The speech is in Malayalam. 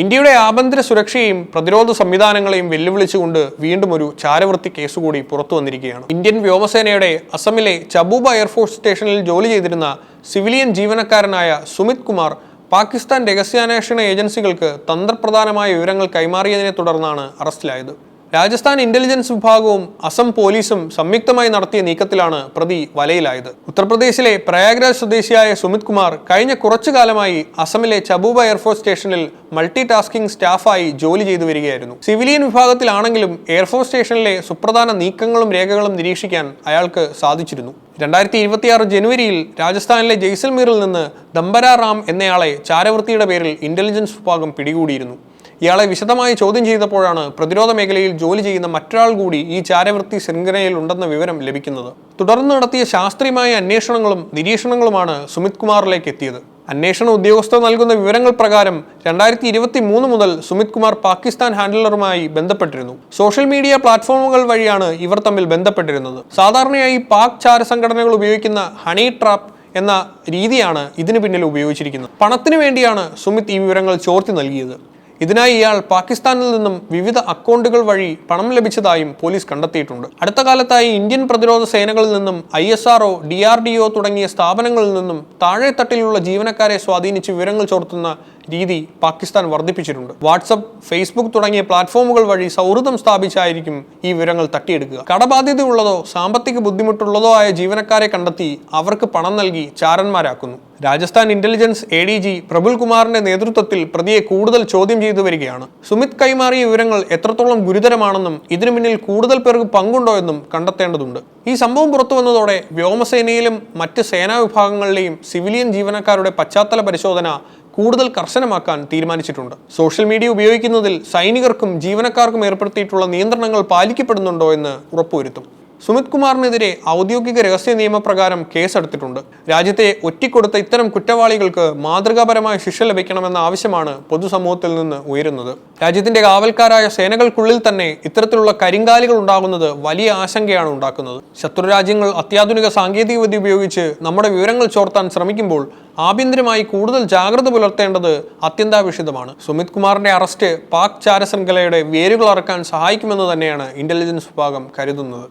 ഇന്ത്യയുടെ ആഭ്യന്തര സുരക്ഷയെയും പ്രതിരോധ സംവിധാനങ്ങളെയും വെല്ലുവിളിച്ചുകൊണ്ട് വീണ്ടും ഒരു ചാരവൃത്തി കേസുകൂടി പുറത്തു വന്നിരിക്കുകയാണ്. ഇന്ത്യൻ വ്യോമസേനയുടെ അസമിലെ ചബൂബ എയർഫോഴ്സ് സ്റ്റേഷനിൽ ജോലി ചെയ്തിരുന്ന സിവിലിയൻ ജീവനക്കാരനായ സുമിത് കുമാർ പാകിസ്ഥാൻ രഹസ്യാന്വേഷണ ഏജൻസികൾക്ക് തന്ത്രപ്രധാനമായ വിവരങ്ങൾ കൈമാറിയതിനെ തുടർന്നാണ് അറസ്റ്റിലായത്. രാജസ്ഥാൻ ഇന്റലിജൻസ് വിഭാഗവും അസം പോലീസും സംയുക്തമായി നടത്തിയ നീക്കത്തിലാണ് പ്രതി വലയിലായത്. ഉത്തർപ്രദേശിലെ പ്രയാഗ്രാജ് സ്വദേശിയായ സുമിത് കുമാർ കഴിഞ്ഞ കുറച്ചു കാലമായി അസമിലെ ചബൂബ എയർഫോഴ്സ് സ്റ്റേഷനിൽ മൾട്ടി ടാസ്കിംഗ് സ്റ്റാഫായി ജോലി ചെയ്തു വരികയായിരുന്നു. സിവിലിയൻ വിഭാഗത്തിലാണെങ്കിലും എയർഫോഴ്സ് സ്റ്റേഷനിലെ സുപ്രധാന നീക്കങ്ങളും രേഖകളും നിരീക്ഷിക്കാൻ അയാൾക്ക് സാധിച്ചിരുന്നു. 2026 ജനുവരിയിൽ രാജസ്ഥാനിലെ ജയ്സൽമീറിൽ നിന്ന് ദംബര റാം എന്നയാളെ ചാരവൃത്തിയുടെ പേരിൽ ഇന്റലിജൻസ് വിഭാഗം പിടികൂടിയിരുന്നു. ഇയാളെ വിശദമായി ചോദ്യം ചെയ്തപ്പോഴാണ് പ്രതിരോധ മേഖലയിൽ ജോലി ചെയ്യുന്ന മറ്റൊരാൾ കൂടി ഈ ചാരവൃത്തി ശൃംഖലയിൽ ഉണ്ടെന്ന വിവരം ലഭിക്കുന്നത്. തുടർന്ന് നടത്തിയ ശാസ്ത്രീയമായ അന്വേഷണങ്ങളും നിരീക്ഷണങ്ങളുമാണ് സുമിത് കുമാറിലേക്ക് എത്തിയത്. അന്വേഷണ ഉദ്യോഗസ്ഥർ നൽകുന്ന വിവരങ്ങൾ പ്രകാരം 2023 മുതൽ സുമിത് കുമാർ പാകിസ്ഥാൻ ഹാൻഡിലറുമായി ബന്ധപ്പെട്ടിരുന്നു. സോഷ്യൽ മീഡിയ പ്ലാറ്റ്ഫോമുകൾ വഴിയാണ് ഇവർ തമ്മിൽ ബന്ധപ്പെട്ടിരുന്നത്. സാധാരണയായി പാക് ചാര സംഘടനകൾ ഉപയോഗിക്കുന്ന ഹണി ട്രാപ്പ് എന്ന രീതിയാണ് ഇതിനു പിന്നിൽ ഉപയോഗിച്ചിരിക്കുന്നത്. പണത്തിനു വേണ്ടിയാണ് സുമിത് ഈ വിവരങ്ങൾ ചോർത്തി നൽകിയത്. ഇതിനായി ഇയാൾ പാകിസ്ഥാനിൽ നിന്നും വിവിധ അക്കൗണ്ടുകൾ വഴി പണം ലഭിച്ചതായും പോലീസ് കണ്ടെത്തിയിട്ടുണ്ട്. അടുത്ത കാലത്തായി ഇന്ത്യൻ പ്രതിരോധ സേനകളിൽ നിന്നും ISRO, DRDO തുടങ്ങിയ സ്ഥാപനങ്ങളിൽ നിന്നും താഴെത്തട്ടിലുള്ള ജീവനക്കാരെ സ്വാധീനിച്ച് വിവരങ്ങൾ ചോർത്തുന്ന രീതി പാകിസ്ഥാൻ വർദ്ധിപ്പിച്ചിട്ടുണ്ട്. വാട്സപ്പ്, ഫേസ്ബുക്ക് തുടങ്ങിയ പ്ലാറ്റ്ഫോമുകൾ വഴി സൗഹൃദം സ്ഥാപിച്ചായിരിക്കും ഈ വിവരങ്ങൾ തട്ടിയെടുക്കുക. കടബാധ്യതയുള്ളതോ സാമ്പത്തിക ബുദ്ധിമുട്ടുള്ളതോ ആയ ജീവനക്കാരെ കണ്ടെത്തി അവർക്ക് പണം നൽകി ചാരന്മാരാക്കുന്നു. രാജസ്ഥാൻ ഇന്റലിജൻസ് ADG പ്രഫുൽ കുമാറിന്റെ നേതൃത്വത്തിൽ പ്രതിയെ കൂടുതൽ ചോദ്യം ചെയ്തു വരികയാണ്. സുമിത് കൈമാറിയ വിവരങ്ങൾ എത്രത്തോളം ഗുരുതരമാണെന്നും ഇതിനു മുന്നിൽ കൂടുതൽ പേർക്ക് പങ്കുണ്ടോ എന്നും കണ്ടെത്തേണ്ടതുണ്ട്. ഈ സംഭവം പുറത്തു വന്നതോടെ വ്യോമസേനയിലും മറ്റ് സേനാ വിഭാഗങ്ങളിലെയും സിവിലിയൻ ജീവനക്കാരുടെ പശ്ചാത്തല പരിശോധന കൂടുതൽ കർശനമാക്കാൻ തീരുമാനിച്ചിട്ടുണ്ട്. സോഷ്യൽ മീഡിയ ഉപയോഗിക്കുന്നതിൽ സൈനികർക്കും ജീവനക്കാർക്കും ഏർപ്പെടുത്തിയിട്ടുള്ള നിയന്ത്രണങ്ങൾ പാലിക്കപ്പെടുന്നുണ്ടോ എന്ന് ഉറപ്പുവരുത്തും. സുമിത് കുമാറിനെതിരെ ഔദ്യോഗിക രഹസ്യ നിയമപ്രകാരം കേസെടുത്തിട്ടുണ്ട്. രാജ്യത്തെ ഒറ്റിക്കൊടുത്ത ഇത്തരം കുറ്റവാളികൾക്ക് മാതൃകാപരമായ ശിക്ഷ ലഭിക്കണമെന്ന ആവശ്യമാണ് പൊതുസമൂഹത്തിൽ നിന്ന് ഉയരുന്നത്. രാജ്യത്തിന്റെ കാവൽക്കാരായ സേനകൾക്കുള്ളിൽ തന്നെ ഇത്തരത്തിലുള്ള കരിങ്കാലികൾ ഉണ്ടാകുന്നത് വലിയ ആശങ്കയാണ് ഉണ്ടാക്കുന്നത്. ശത്രുരാജ്യങ്ങൾ അത്യാധുനിക സാങ്കേതികവിദ്യ ഉപയോഗിച്ച് നമ്മുടെ വിവരങ്ങൾ ചോർത്താൻ ശ്രമിക്കുമ്പോൾ ആഭ്യന്തരമായി കൂടുതൽ ജാഗ്രത പുലർത്തേണ്ടത് അത്യന്താപേക്ഷിതമാണ്. സുമിത് കുമാറിന്റെ അറസ്റ്റ് പാക് ചാരശൃംഖലയുടെ വേരുകൾ അറക്കാൻ സഹായിക്കുമെന്ന് തന്നെയാണ് ഇന്റലിജൻസ് വിഭാഗം കരുതുന്നത്.